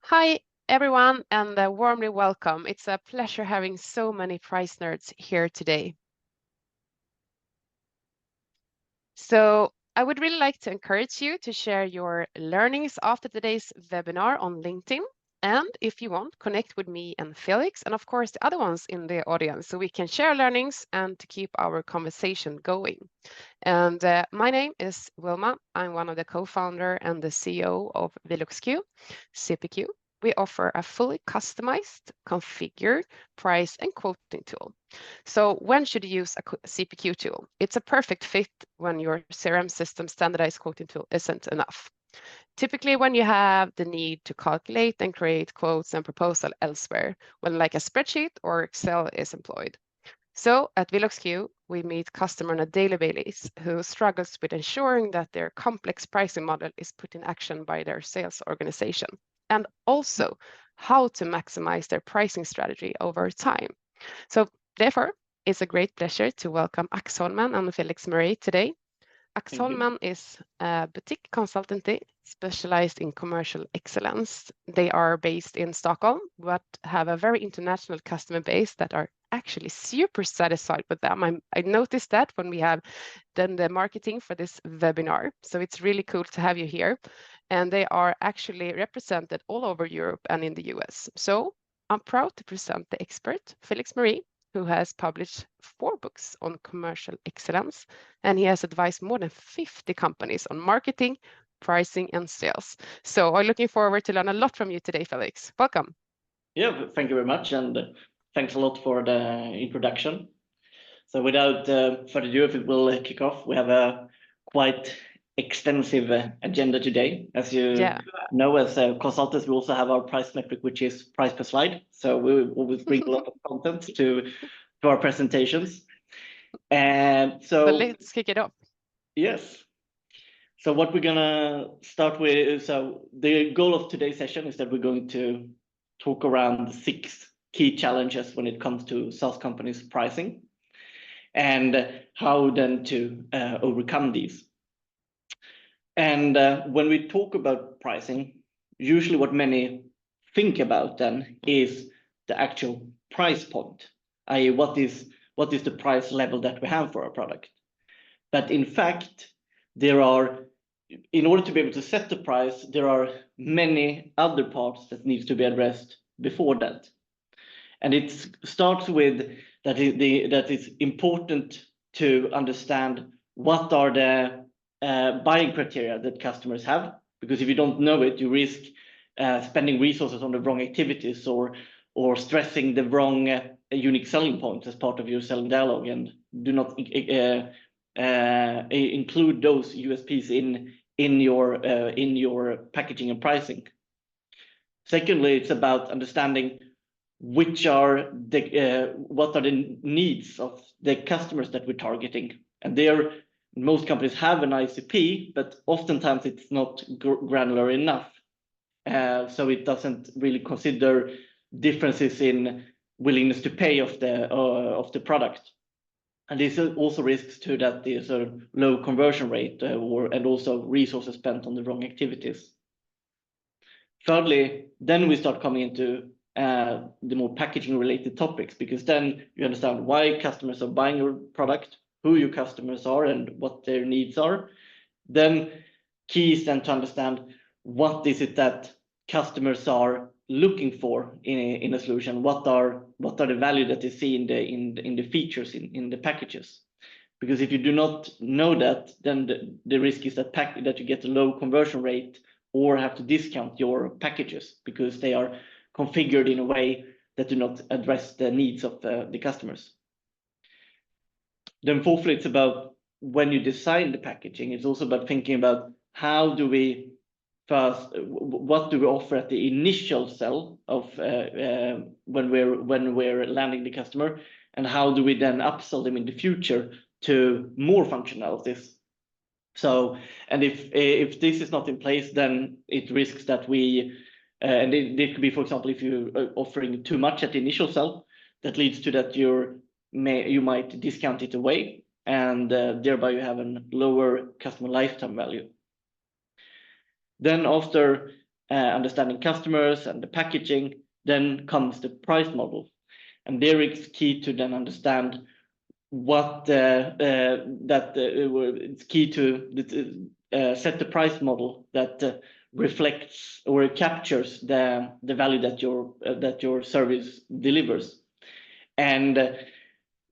Hi, everyone, and warmly welcome. It's a pleasure having so many price nerds here today. So I would really like to encourage you to share your learnings after today's webinar on LinkedIn. And if you want, connect with me and Felix, and of course the other ones in the audience, so we can share learnings and to keep our conversation going. And my name is Wilma. I'm one of the co-founder and the CEO of VeloxQ, CPQ. We offer a fully customized, configured price and quoting tool. So when should you use a CPQ tool? It's a perfect fit when your CRM system standardized quoting tool isn't enough. Typically when you have the need to calculate and create quotes and proposal elsewhere, when like a spreadsheet or Excel is employed. So at VeloxQ, we meet customer on a daily basis who struggles with ensuring that their complex pricing model is put in action by their sales organization, and also how to maximize their pricing strategy over time. So therefore, it's a great pleasure to welcome Axholmen and Felix Mörée today. Axholmen is a boutique consultancy specialized in commercial excellence. They are based in Stockholm, but have a very international customer base that are actually super satisfied with them. I noticed that when we have done the marketing for this webinar. So it's really cool to have you here. And they are actually represented all over Europe and in the US. So I'm proud to present the expert, Felix Mörée, who has published 4 books on commercial excellence, and he has advised more than 50 companies on marketing, pricing, and sales. So I'm looking forward to learn a lot from you today, Felix. Welcome. Yeah, thank you very much, and thanks a lot for the introduction. So without further ado, if it will kick off, we have a quite extensive agenda today. As you know, as consultants, we also have our price metric, which is price per slide. So we always bring a lot of content to our presentations. And so let's kick it off. Yes. So what we're gonna start with is, so the goal of today's session is that we're going to talk around 6 key challenges when it comes to SaaS companies pricing, and how then to overcome these. And when we talk about pricing, usually what many think about then is the actual price point, i.e. what is the price level that we have for our product. But in fact, there are, in order to be able to set the price, there are many other parts that needs to be addressed before that. And it starts with that it's important to understand what are the buying criteria that customers have, because if you don't know it, you risk spending resources on the wrong activities or stressing the wrong unique selling points as part of your selling dialogue, and do not include those USPs in your packaging and pricing. Secondly, it's about understanding what are the needs of the customers that we're targeting. And there, most companies have an ICP, but oftentimes it's not granular enough. So it doesn't really consider differences in willingness to pay of the product. And this also risks to that there's a low conversion rate and also resources spent on the wrong activities. Thirdly, then we start coming into the more packaging related topics, because then you understand why customers are buying your product, who your customers are, and what their needs are. Then key is then to understand what is it that customers are looking for in a solution. What are the value that they see in the features in the packages? Because if you do not know that, then the risk is that you get a low conversion rate or have to discount your packages because they are configured in a way that do not address the needs of the customers. Then fourthly, it's about when you design the packaging, it's also about thinking about what do we offer at the initial sell of when we're landing the customer, and how do we then upsell them in the future to more functionalities. So, and if this is not in place, then it risks that and it could be, for example, if you're offering too much at the initial sell, that leads to that you might discount it away, and thereby you have a lower customer lifetime value. Then after understanding customers and the packaging, then comes the price model. And there it's key to then understand what it's key to set the price model that reflects or captures the value that your service delivers. And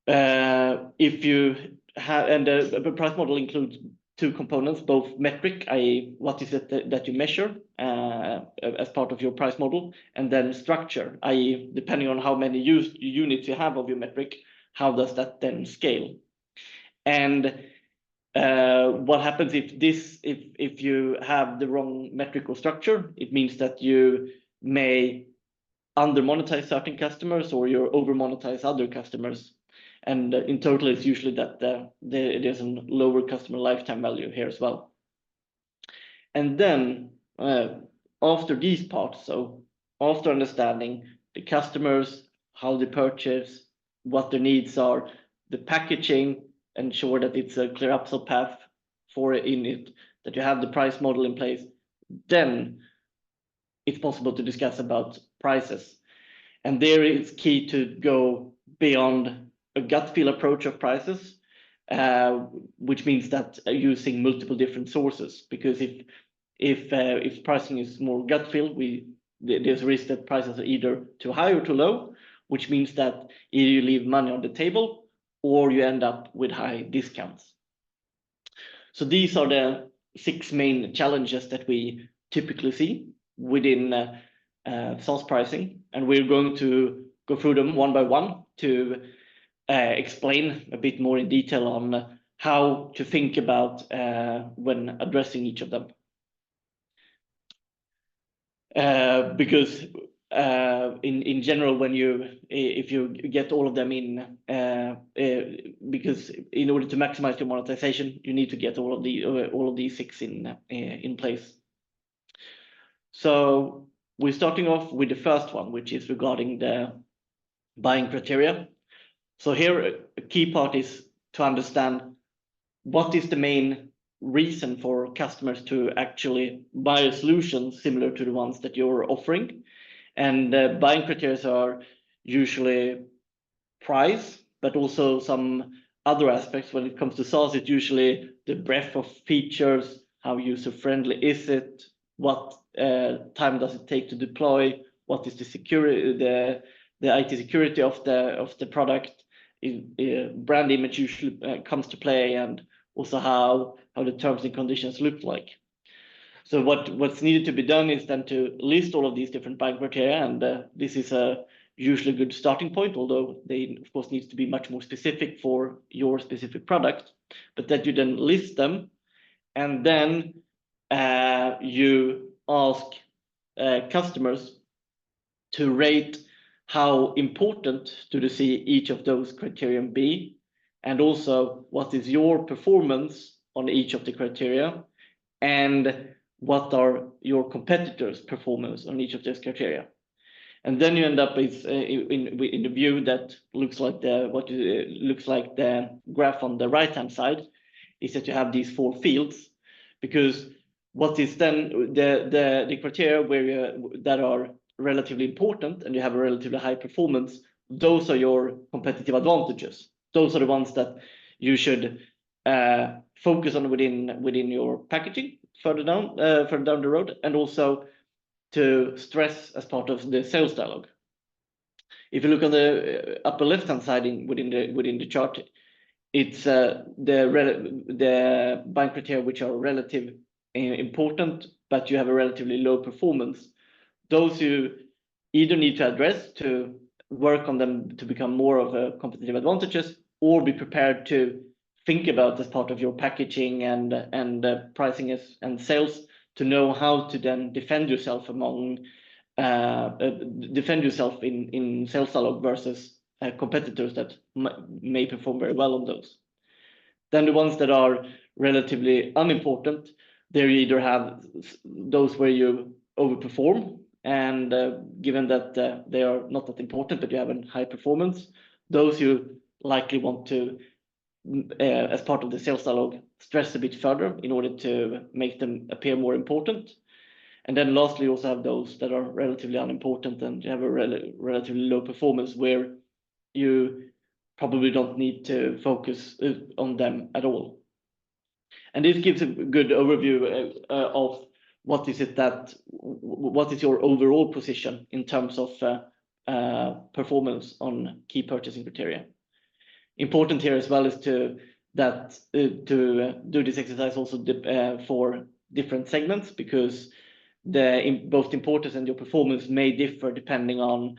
if you have, and the price model includes two components, both metric, i.e. what is it that you measure as part of your price model, and then structure, i.e. depending on how many units you have of your metric, how does that then scale? And what happens if you have the wrong metrical structure? It means that you may under monetize certain customers, or you over monetize other customers. And in total, it's usually that there's a lower customer lifetime value here as well. And then after these parts, so after understanding the customers, how they purchase, what their needs are, the packaging, ensure that it's a clear upsell path for in it, that you have the price model in place, then it's possible to discuss about prices. And there it's key to go beyond a gut feel approach of prices, which means that using multiple different sources. Because if pricing is more gut feel, there's a risk that prices are either too high or too low, which means that either you leave money on the table or you end up with high discounts. So these are the 6 main challenges that we typically see within SaaS pricing, and we're going to go through them one by one to explain a bit more in detail on how to think about when addressing each of them. Because in general, if you get all of them in, because in order to maximize your monetization, you need to get all of these 6 in place. So we're starting off with the first one, which is regarding the buying criteria. So here a key part is to understand what is the main reason for customers to actually buy a solution similar to the ones that you're offering. And buying criteria are usually price, but also some other aspects. When it comes to SaaS, it's usually the breadth of features, how user-friendly is it, what time does it take to deploy, what is the security, the IT security of the product, brand image usually comes to play, and also how the terms and conditions look like. So what's needed to be done is then to list all of these different buying criteria, and this is a usually a good starting point, although they of course need to be much more specific for your specific product, but that you then list them, and then you ask customers to rate how important do they see each of those criteria be, and also what is your performance on each of the criteria, and what are your competitors' performance on each of those criteria. And then you end up in the view that looks like the graph on the right hand side, is that you have these 4 fields, because what is then the criteria that are relatively important and you have a relatively high performance, those are your competitive advantages. Those are the ones that you should focus on within your packaging further down the road, and also to stress as part of the sales dialogue. If you look on the upper left hand side within the chart, it's the buying criteria which are relatively important, but you have a relatively low performance. Those you either need to address to work on them to become more of a competitive advantages, or be prepared to think about as part of your packaging and pricing and sales, to know how to then defend yourself in sales dialogue versus competitors that may perform very well on those. Then the ones that are relatively unimportant, there you either have those where you overperform, and given that they are not that important, but you have a high performance, those you likely want to, as part of the sales dialogue, stress a bit further in order to make them appear more important. And then lastly, you also have those that are relatively unimportant and you have a relatively low performance where you probably don't need to focus on them at all. And this gives a good overview of what is your overall position in terms of performance on key purchasing criteria. Important here as well is to do this exercise also for different segments, because both importance and your performance may differ depending on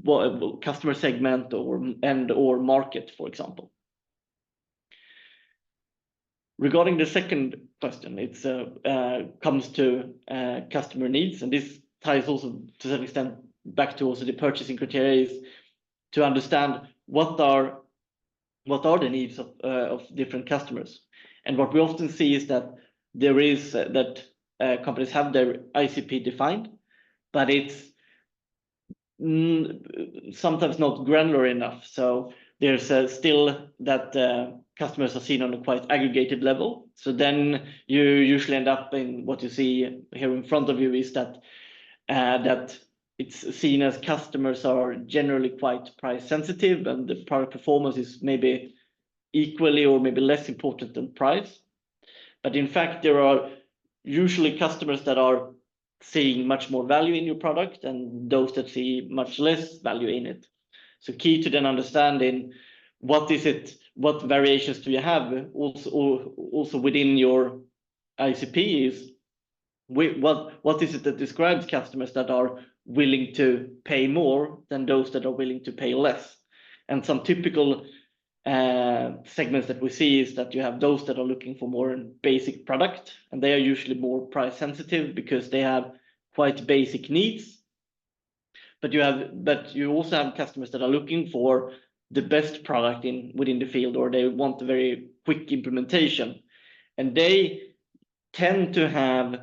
what customer segment or market, for example. Regarding the second question, it comes to customer needs, and this ties also to some extent back to also the purchasing criteria, is to understand what are the needs of different customers. And what we often see is that there is that companies have their ICP defined, but it's sometimes not granular enough. So there's still that customers are seen on a quite aggregated level. So then you usually end up in what you see here in front of you is that it's seen as customers are generally quite price sensitive, and the product performance is maybe equally or maybe less important than price. But in fact, there are usually customers that are seeing much more value in your product and those that see much less value in it. So key to then understanding what variations do you have also within your ICP is what is it that describes customers that are willing to pay more than those that are willing to pay less. And some typical segments that we see is that you have those that are looking for more basic product, and they are usually more price sensitive because they have quite basic needs. But you also have customers that are looking for the best product within the field, or they want a very quick implementation, and they tend to have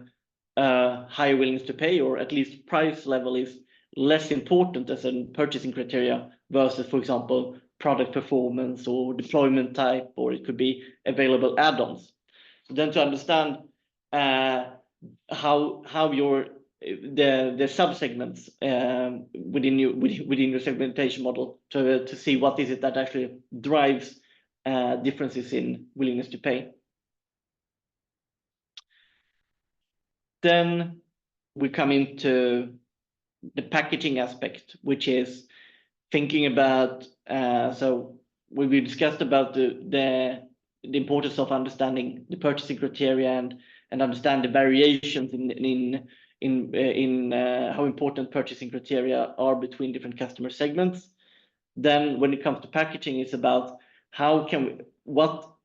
high willingness to pay, or at least price level is less important as a purchasing criteria versus, for example, product performance or deployment type, or it could be available add-ons. So then to understand how the subsegments within your segmentation model to see what is it that actually drives differences in willingness to pay. Then we come into the packaging aspect, which is thinking about, so we discussed about the importance of understanding the purchasing criteria and understand the variations in how important purchasing criteria are between different customer segments. Then when it comes to packaging, it's about what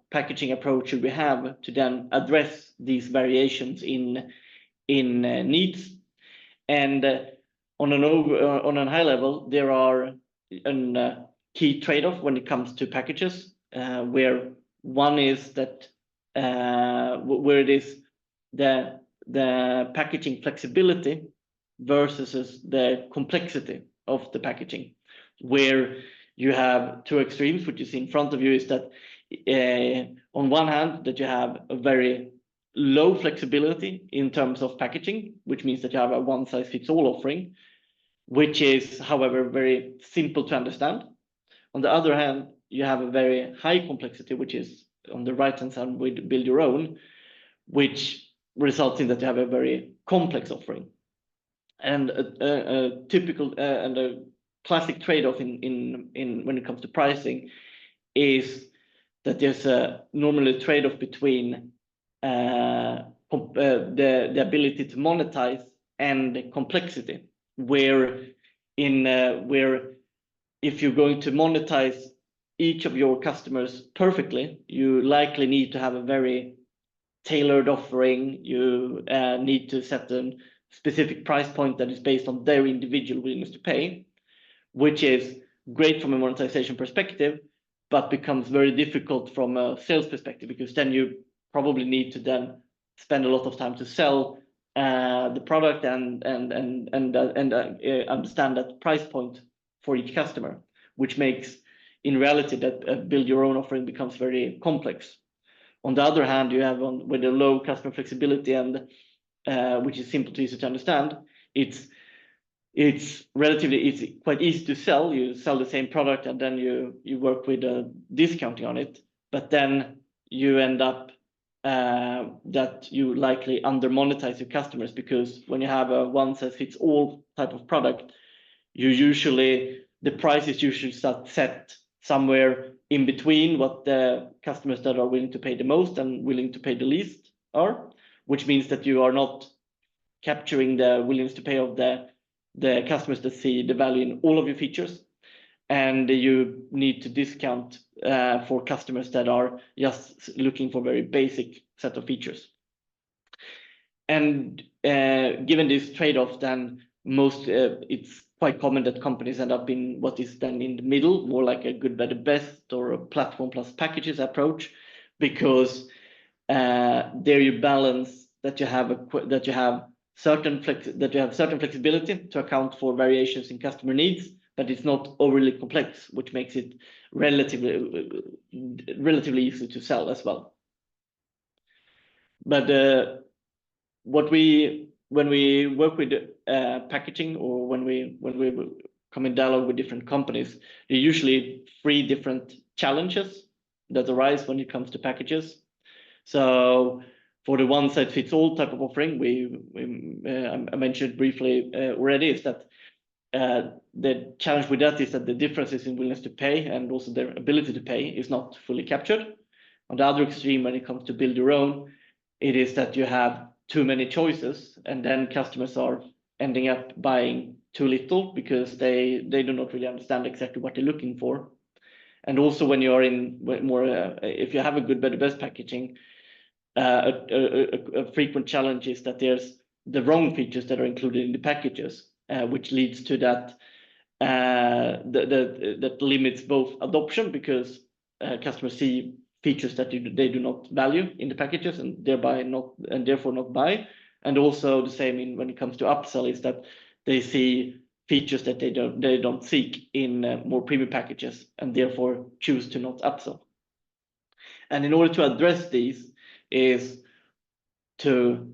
packaging approach should we have to then address these variations in needs. And on a high level, there are a key trade-off when it comes to packages, where one is that where it is the packaging flexibility versus the complexity of the packaging, where you have two extremes. What you see in front of you is that on one hand that you have a very low flexibility in terms of packaging, which means that you have a one-size-fits-all offering, which is, however, very simple to understand. On the other hand, you have a very high complexity, which is on the right-hand side with build your own, which results in that you have a very complex offering. And a typical and a classic trade-off in when it comes to pricing is that there's normally a trade-off between the ability to monetize and the complexity, where if you're going to monetize each of your customers perfectly, you likely need to have a very tailored offering. You need to set a specific price point that is based on their individual willingness to pay, which is great from a monetization perspective, but becomes very difficult from a sales perspective, because then you probably need to then spend a lot of time to sell the product and understand that price point for each customer, which makes in reality that build your own offering becomes very complex. On the other hand, you have with a low customer flexibility and which is simple to easy to understand, it's quite easy to sell. You sell the same product and then you work with discounting on it, but then you end up that you likely under monetize your customers, because when you have a one size fits all type of product, the price is usually set somewhere in between what the customers that are willing to pay the most and willing to pay the least are, which means that you are not capturing the willingness to pay of the customers that see the value in all of your features, and you need to discount for customers that are just looking for very basic set of features. And given this trade-off, then it's quite common that companies end up in what is then in the middle, more like a good, better, best, or a platform plus packages approach, because there you balance that you have certain flexibility to account for variations in customer needs, but it's not overly complex, which makes it relatively easy to sell as well. But when we work with packaging, or when we come in dialogue with different companies, there are usually 3 different challenges that arise when it comes to packages. So for the one size fits all type of offering, I mentioned briefly already, is that the challenge with that is that the differences in willingness to pay and also their ability to pay is not fully captured. On the other extreme, when it comes to build your own, it is that you have too many choices, and then customers are ending up buying too little because they do not really understand exactly what they're looking for. And also when you are in more, if you have a good, better, best packaging, a frequent challenge is that there's the wrong features that are included in the packages, which leads to that that limits both adoption, because customers see features that they do not value in the packages and therefore not buy. And also the same when it comes to upsell, is that they see features that they don't seek in more premium packages and therefore choose to not upsell. And in order to address these is to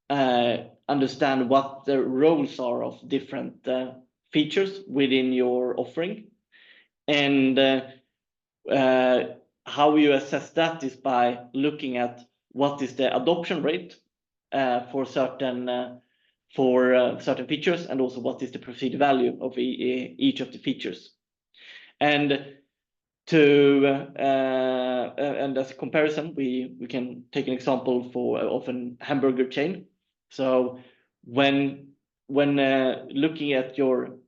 understand what the roles are of different features within your offering, and how you assess that is by looking at what is the adoption rate for certain features, and also what is the perceived value of each of the features. And as a comparison, we can take an example of an hamburger chain. So when looking at your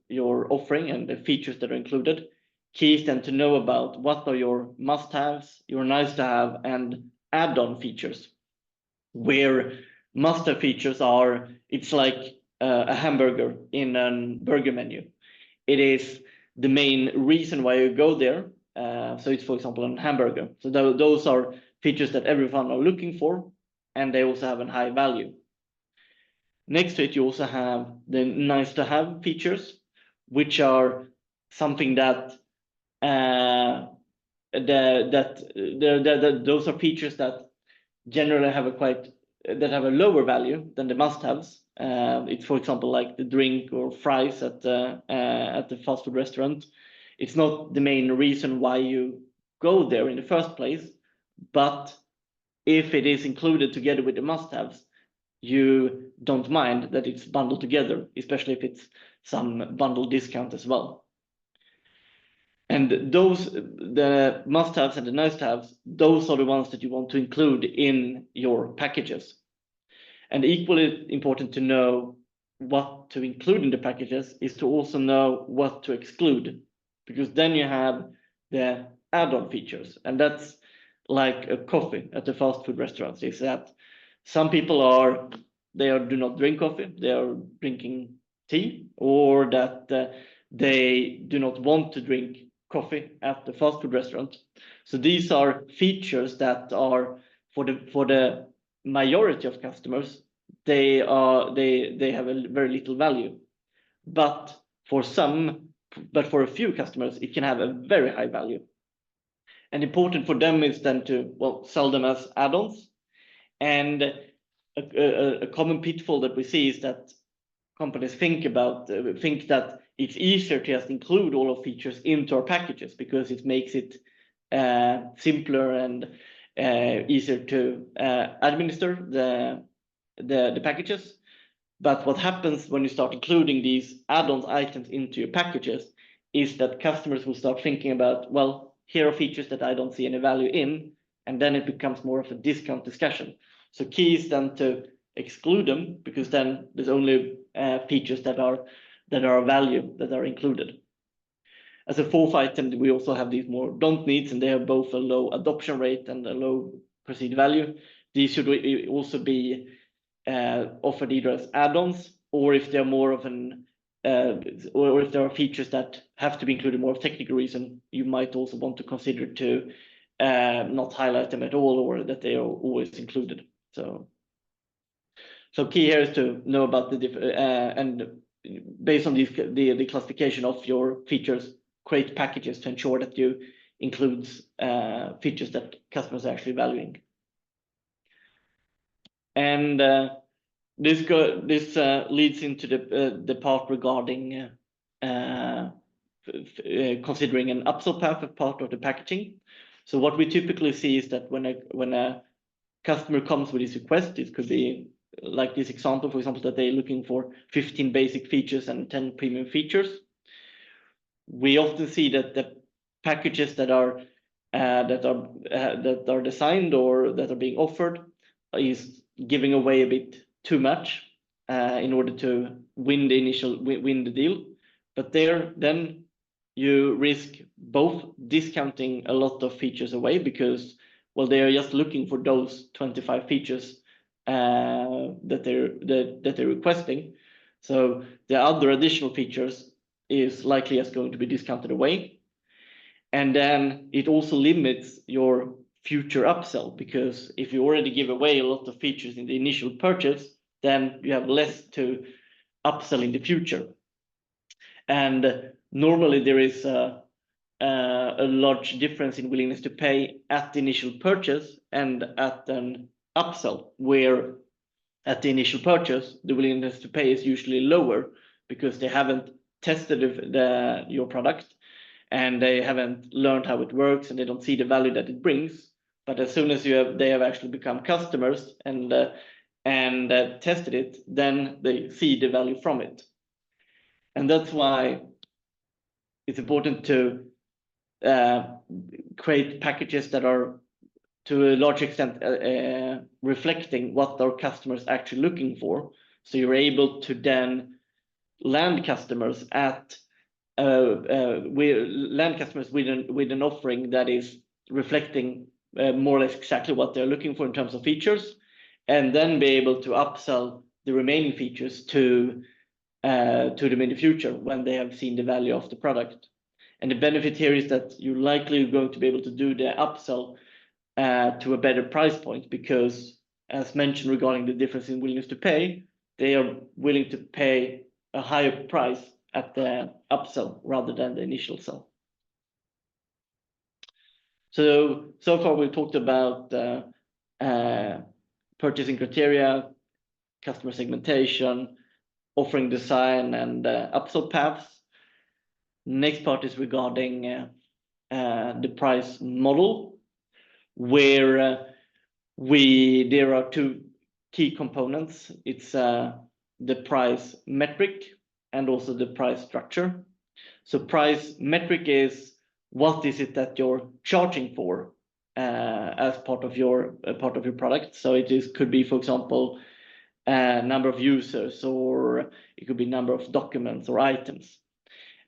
offering and the features that are included, key is then to know about what are your must-haves, your nice-to-have, and add-on features. Where must-have features are, it's like a hamburger in a burger menu. It is the main reason why you go there. So it's, for example, a hamburger. So those are features that everyone are looking for, and they also have a high value. Next to it, you also have the nice-to-have features, which are something that those are features that generally have a lower value than the must-haves. It's, for example, like the drink or fries at the fast food restaurant. It's not the main reason why you go there in the first place, but if it is included together with the must-haves, you don't mind that it's bundled together, especially if it's some bundle discount as well. And the must-haves and the nice-to-haves, those are the ones that you want to include in your packages. And equally important to know what to include in the packages is to also know what to exclude, because then you have the add-on features. And that's like a coffee at the fast food restaurants, is that some people do not drink coffee, they are drinking tea, or that they do not want to drink coffee at the fast food restaurant. So these are features that are for the majority of customers, they have a very little value, but for a few customers it can have a very high value. And important for them is then to, well, sell them as add-ons. And a common pitfall that we see is that companies think that it's easier to just include all of features into our packages because it makes it simpler and easier to administer the packages. But what happens when you start including these add-ons items into your packages is that customers will start thinking about, well, here are features that I don't see any value in, and then it becomes more of a discount discussion. So key is then to exclude them, because then there's only features that are of value that are included. As a fourth item, we also have these more don't needs, and they have both a low adoption rate and a low perceived value. These should also be offered either as add-ons, or if they're more of an or if there are features that have to be included more of technical reason, you might also want to consider to not highlight them at all, or that they are always included. So key here is to know about the and based on the classification of your features, create packages to ensure that you includes features that customers are actually valuing. And this leads into the part regarding considering an upsell path as part of the packaging. So what we typically see is that when a customer comes with this request, it could be like this example, for example, that they're looking for 15 basic features and 10 premium features. We often see that the packages that are designed or that are being offered is giving away a bit too much in order to win the deal. But then you risk both discounting a lot of features away because, well, they are just looking for those 25 features that they're requesting. So the other additional features is likely just going to be discounted away. And then it also limits your future upsell, because if you already give away a lot of features in the initial purchase, then you have less to upsell in the future. And normally there is a large difference in willingness to pay at the initial purchase and at an upsell, where at the initial purchase, the willingness to pay is usually lower because they haven't tested your product and they haven't learned how it works and they don't see the value that it brings. But as soon as they have actually become customers and tested it, then they see the value from it. And that's why it's important to create packages that are to a large extent reflecting what our customers are actually looking for. So you're able to then land customers with an offering that is reflecting more or less exactly what they're looking for in terms of features, and then be able to upsell the remaining features to them in the future when they have seen the value of the product. And the benefit here is that you're likely going to be able to do the upsell to a better price point, because as mentioned regarding the difference in willingness to pay, they are willing to pay a higher price at the upsell rather than the initial sell. So far we've talked about purchasing criteria, customer segmentation, offering design, and upsell paths. Next part is regarding the price model, where there are two key components. It's the price metric and also the price structure. So price metric is what is it that you're charging for as part of your product. So could be, for example, number of users, or it could be number of documents or items.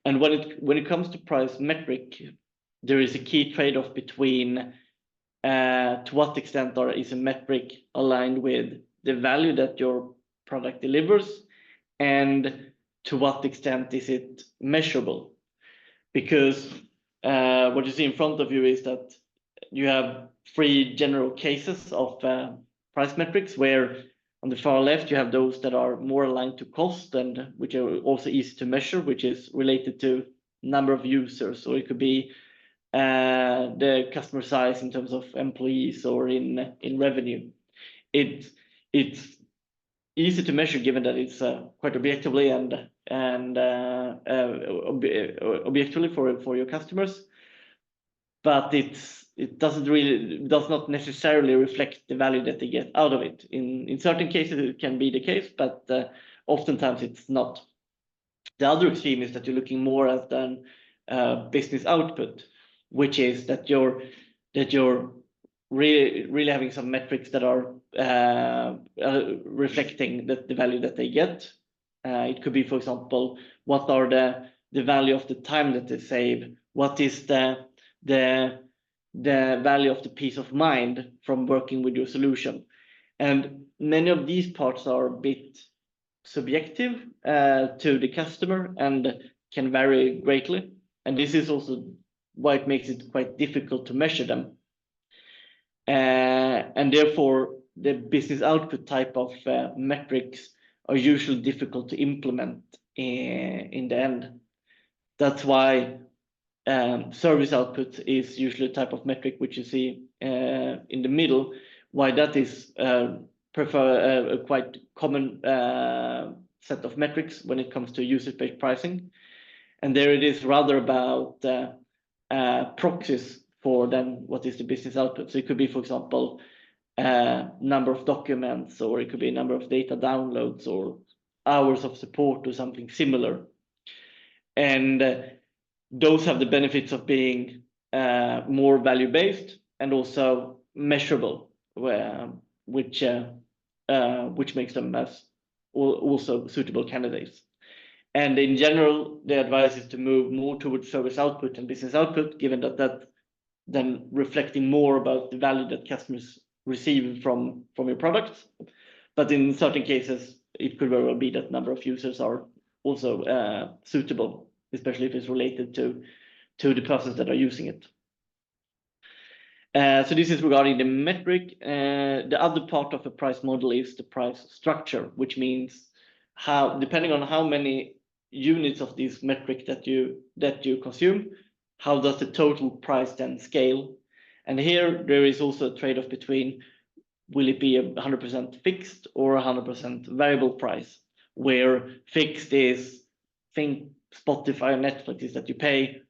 And when it comes to price metric, there is a key trade-off between to what extent is a metric aligned with the value that your product delivers, and to what extent is it measurable. Because what you see in front of you is that you have three general cases of price metrics, where on the far left you have those that are more aligned to cost and which are also easy to measure, which is related to number of users, or it could be the customer size in terms of employees or in revenue. It's easy to measure given that it's quite objectively and objectively for your customers, but it does not necessarily reflect the value that they get out of it. In certain cases it can be the case, but oftentimes it's not. The other extreme is that you're looking more at an business output, which is that you're really having some metrics that are reflecting the value that they get. It could be, for example, what are the value of the time that they save? What is the value of the peace of mind from working with your solution? And many of these parts are a bit subjective to the customer and can vary greatly. And this is also why it makes it quite difficult to measure them. And therefore, the business output type of metrics are usually difficult to implement in the end. That's why service output is usually a type of metric which you see in the middle. Why that is a quite common set of metrics when it comes to usage-based pricing. And there it is rather about proxies for then what is the business output. So it could be, for example, number of documents, or it could be a number of data downloads or hours of support or something similar. And those have the benefits of being more value-based and also measurable, which makes them as also suitable candidates. And in general, the advice is to move more towards service output and business output, given that then reflecting more about the value that customers receive from your products. But in certain cases, it could very well be that number of users are also suitable, especially if it's related to the persons that are using it. So this is regarding the metric. The other part of a price model is the price structure, which means how, depending on how many units of this metric that you consume, how does the total price then scale? And here there is also a trade-off between, will it be 100% fixed or 100% variable price, where fixed is, think Spotify and Netflix, is that you pay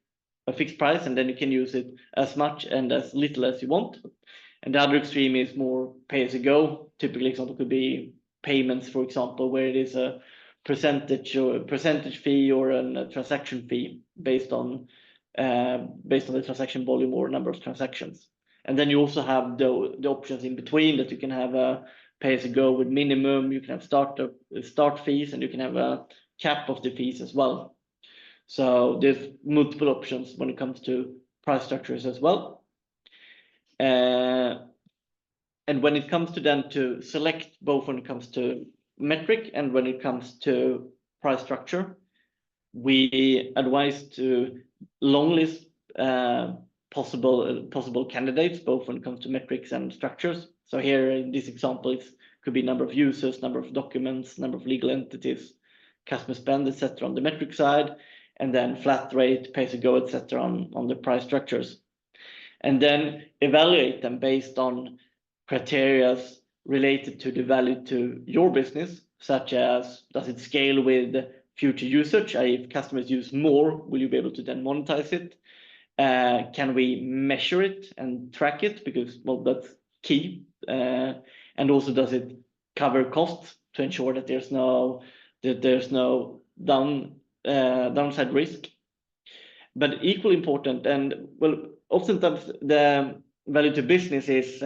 a fixed price and then you can use it as much and as little as you want. And the other extreme is more pay as you go. Typically, example could be payments, for example, where it is a percentage fee or a transaction fee based on the transaction volume or number of transactions. And then you also have the options in between, that you can have a pay as you go with minimum, you can have start fees, and you can have a cap of the fees as well. So there's multiple options when it comes to price structures as well. And when it comes to then to select, both when it comes to metric and when it comes to price structure, we advise to long list possible candidates, both when it comes to metrics and structures. So here in this example, it could be number of users, number of documents, number of legal entities, customer spend, etc. on the metric side, and then flat rate, pay as you go, etc. on the price structures. And then evaluate them based on criteria related to the value to your business, such as, does it scale with future usage? If customers use more, will you be able to then monetize it? Can we measure it and track it? Because, well, that's key. And also, does it cover costs to ensure that there's no downside risk? But equally important, and well, oftentimes the value to business is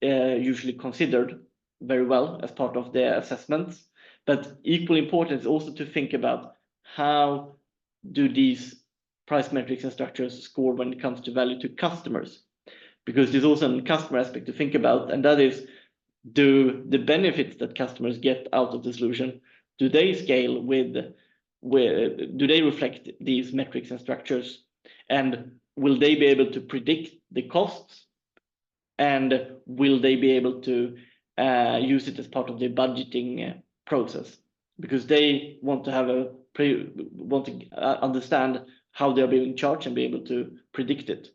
usually considered very well as part of the assessments. But equally important is also to think about, how do these price metrics and structures score when it comes to value to customers? Because there's also a customer aspect to think about, and that is, do the benefits that customers get out of the solution, do they scale do they reflect these metrics and structures? And will they be able to predict the costs? And will they be able to use it as part of their budgeting process? Because they want to have understand how they're being charged and be able to predict it.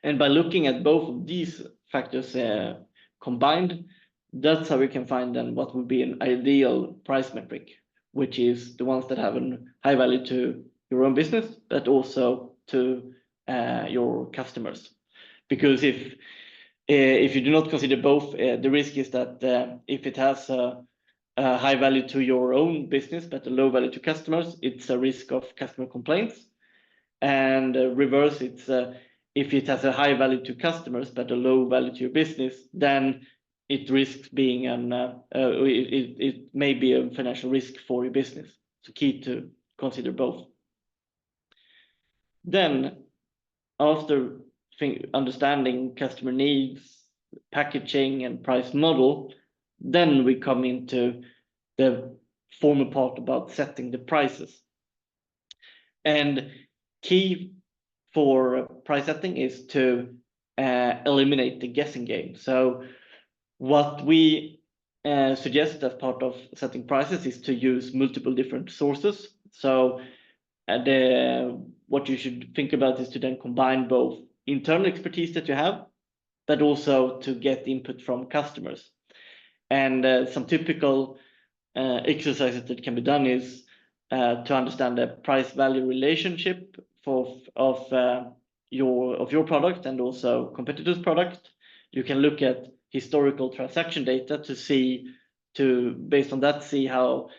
And by looking at both of these factors combined, that's how we can find then what would be an ideal price metric, which is the ones that have a high value to your own business, but also to your customers. Because if you do not consider both, the risk is that if it has a high value to your own business, but a low value to customers, it's a risk of customer complaints. And reverse, it's if it has a high value to customers, but a low value to your business, then it risks being it may be a financial risk for your business. So key to consider both. Then after understanding customer needs, packaging and price model, then we come into the formal part about setting the prices. And key for price setting is to eliminate the guessing game. So what we suggest as part of setting prices is to use multiple different sources. So what you should think about is to then combine both internal expertise that you have, but also to get input from customers. And some typical exercises that can be done is to understand the price value relationship of your product and also competitors' product. You can look at historical transaction data based on that see how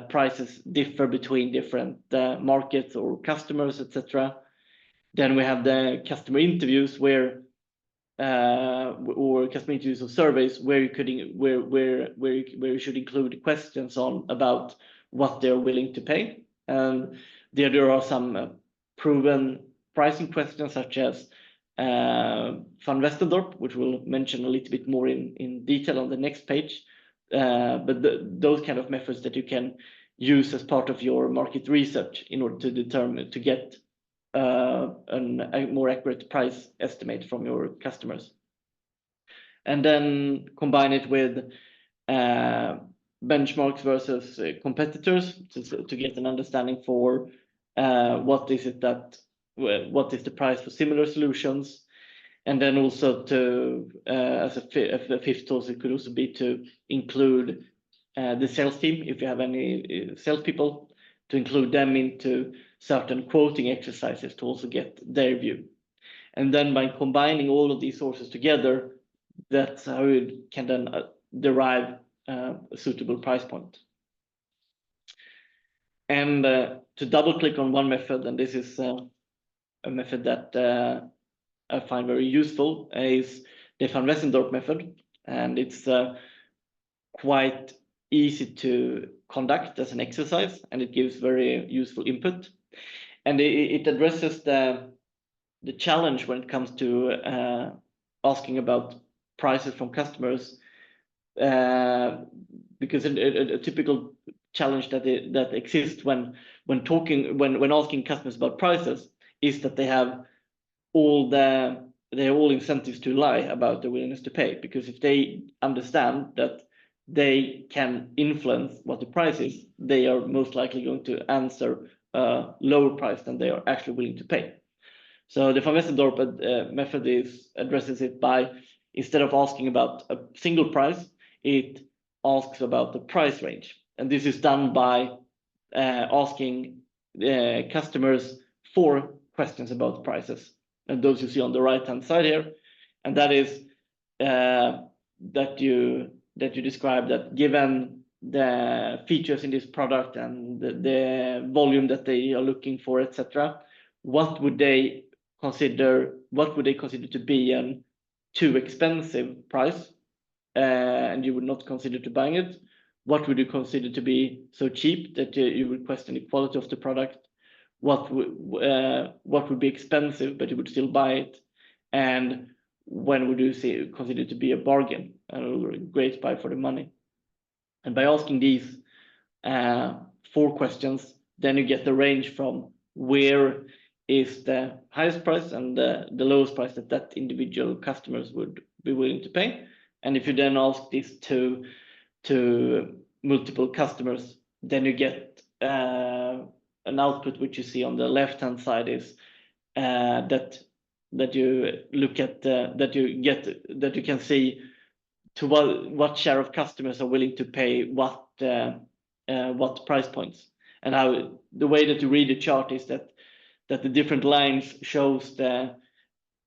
prices differ between different markets or customers, etc. Then we have the customer interviews or customer interviews or surveys where you should include questions about what they're willing to pay. And there are some proven pricing questions such as Van Westendorp, which we'll mention a little bit more in detail on the next page. But those kind of methods that you can use as part of your market research in order to get a more accurate price estimate from your customers. And then combine it with benchmarks versus competitors to get an understanding for what is the price for similar solutions. And then also to as a fifth tool, it could also be to include the sales team, if you have any salespeople, to include them into certain quoting exercises to also get their view. And then by combining all of these sources together, that's how you can then derive a suitable price point. And to double click on one method, and this is a method that I find very useful, is the Van Westendorp method. And it's quite easy to conduct as an exercise, and it gives very useful input. And it addresses the challenge when it comes to asking about prices from customers, because a typical challenge that exists when asking customers about prices is that they have all incentives to lie about their willingness to pay, because if they understand that they can influence what the price is, they are most likely going to answer a lower price than they are actually willing to pay. So the Van Westendorp method addresses it by, instead of asking about a single price, it asks about the price range. And this is done by asking customers 4 questions about prices. And those you see on the right-hand side here. And that is that you describe that given the features in this product and the volume that they are looking for, etc., what would they consider to be an too expensive price, and you would not consider to buying it? What would you consider to be so cheap that you would question the quality of the product? What would be expensive but you would still buy it? And when would you consider it to be a bargain, a great buy for the money? And by asking these 4 questions, then you get the range from where is the highest price and the lowest price that individual customers would be willing to pay. And if you then ask this to multiple customers, then you get an output which you see on the left-hand side is that you look at that you can see to what share of customers are willing to pay what price points, and how the way that you read the chart is that the different lines shows the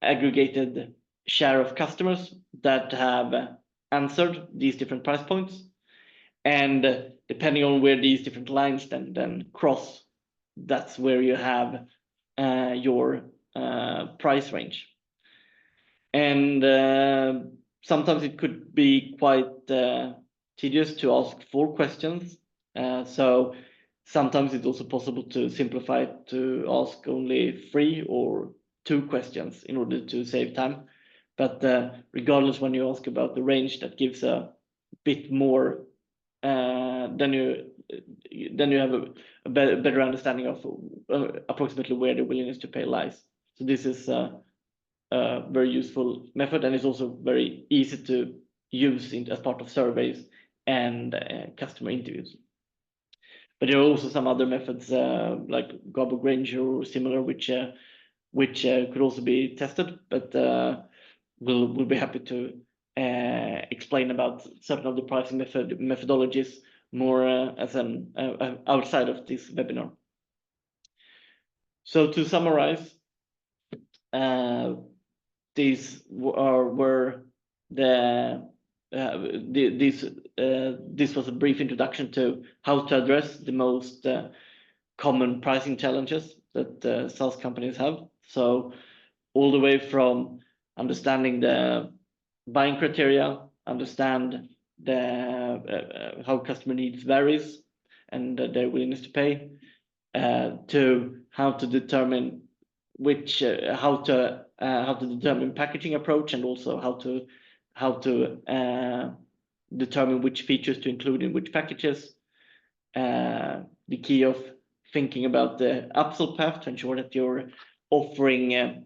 aggregated share of customers that have answered these different price points, and depending on where these different lines then cross, that's where you have your price range. And sometimes it could be quite tedious to ask 4 questions. So sometimes it's also possible to simplify it to ask only 3 or 2 questions in order to save time. But regardless, when you ask about the range, that gives a bit more, then you have a better understanding of approximately where the willingness to pay lies. So this is a very useful method, and it's also very easy to use as part of surveys and customer interviews. But there are also some other methods like Garbo Granger or similar, which could also be tested. But we'll be happy to explain about certain of the pricing methodologies more as an outside of this webinar. So to summarize, these were this was a brief introduction to how to address the most common pricing challenges that SaaS companies have. So all the way from understanding the buying criteria, understand how customer needs varies and their willingness to pay, to how to determine how to determine packaging approach, and also how to determine which features to include in which packages. The key of thinking about the upsell path to ensure that you're offering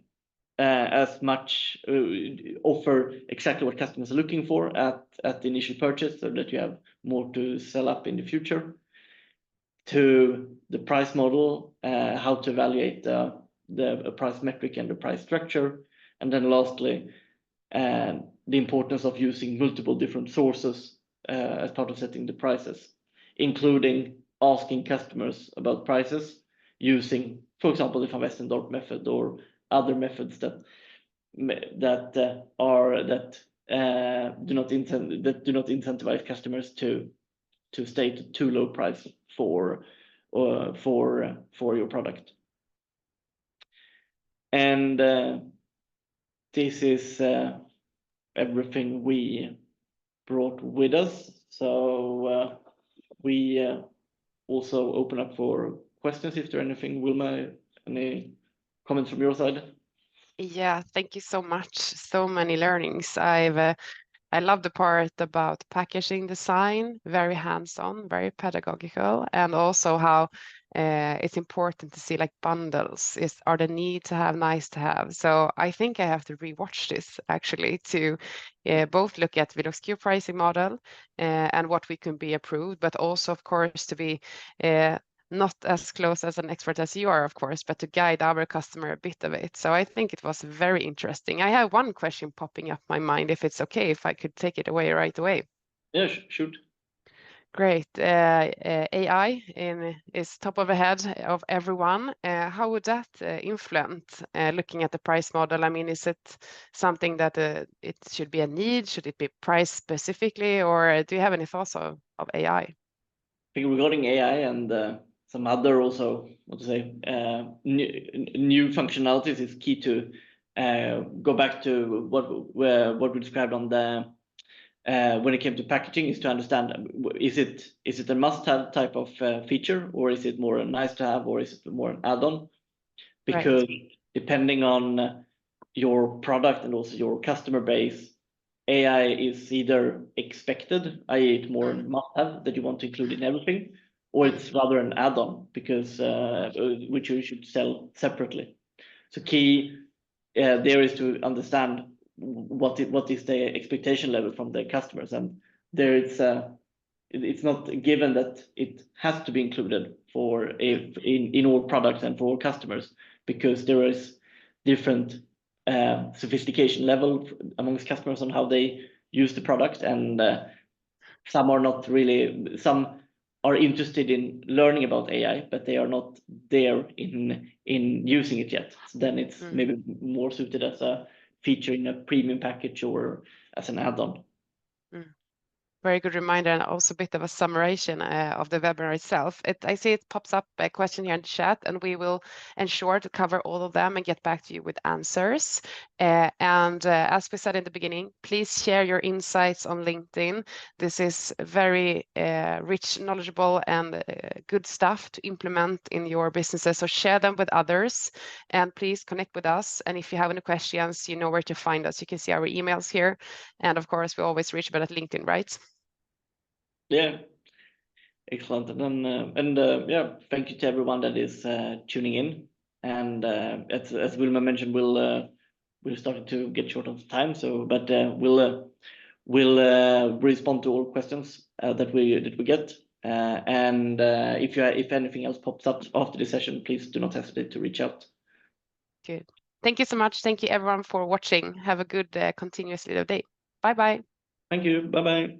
offer exactly what customers are looking for at the initial purchase, so that you have more to sell up in the future. To the price model, how to evaluate the price metric and the price structure, and then lastly, the importance of using multiple different sources as part of setting the prices, including asking customers about prices using, for example, the Van Westendorp method or other methods that do not incentivize customers to state too low price for your product. And this is everything we brought with us. So we also open up for questions if there anything. Wilma, any comments from your side? Yeah, thank you so much. So many learnings. I love the part about packaging design, very hands-on, very pedagogical, and also how it's important to see like bundles are the need to have, nice to have. So I think I have to rewatch this actually to both look at Velox Q pricing model and what we can be approved, but also of course to be not as close as an expert as you are, of course, but to guide our customer a bit of it. So I think it was very interesting. I have one question popping up my mind, if it's okay, if I could take it away right away. Yeah, shoot. Great. AI is top of the head of everyone. How would that influence looking at the price model? I mean, is it something that it should be a need? Should it be priced specifically? Or do you have any thoughts of AI? I think regarding AI and some other also, what to say, new functionalities is key to go back to what we described on the when it came to packaging, is to understand, is it a must-have type of feature, or is it more a nice-to-have, or is it more an add-on? Because depending on your product and also your customer base, AI is either expected, i.e. it's more must-have that you want to include in everything, or it's rather an add-on because which you should sell separately. So key there is to understand what is the expectation level from the customers, and there it's it's not given that it has to be included for in all products and for all customers, because there is different sophistication level amongst customers on how they use the product, and some are not really, some are interested in learning about AI, but they are not there in using it yet. So then it's maybe more suited as a feature in a premium package or as an add-on. Very good reminder, and also a bit of a summarization of the webinar itself. I see it pops up a question here in the chat, and we will ensure to cover all of them and get back to you with answers. As we said in the beginning, please share your insights on LinkedIn. This is very rich, knowledgeable, and good stuff to implement in your businesses. So share them with others, and please connect with us. And if you have any questions, you know where to find us. You can see our emails here. And of course, we always reach out at LinkedIn, right? Yeah, excellent. And then yeah, thank you to everyone that is tuning in. And as Wilma mentioned, we're starting to get short of time. So, but we'll respond to all questions that we get. And if anything else pops up after the session, please do not hesitate to reach out. Good. Thank you so much. Thank you everyone for watching. Have a good continuous little day. Bye bye. Thank you. Bye bye.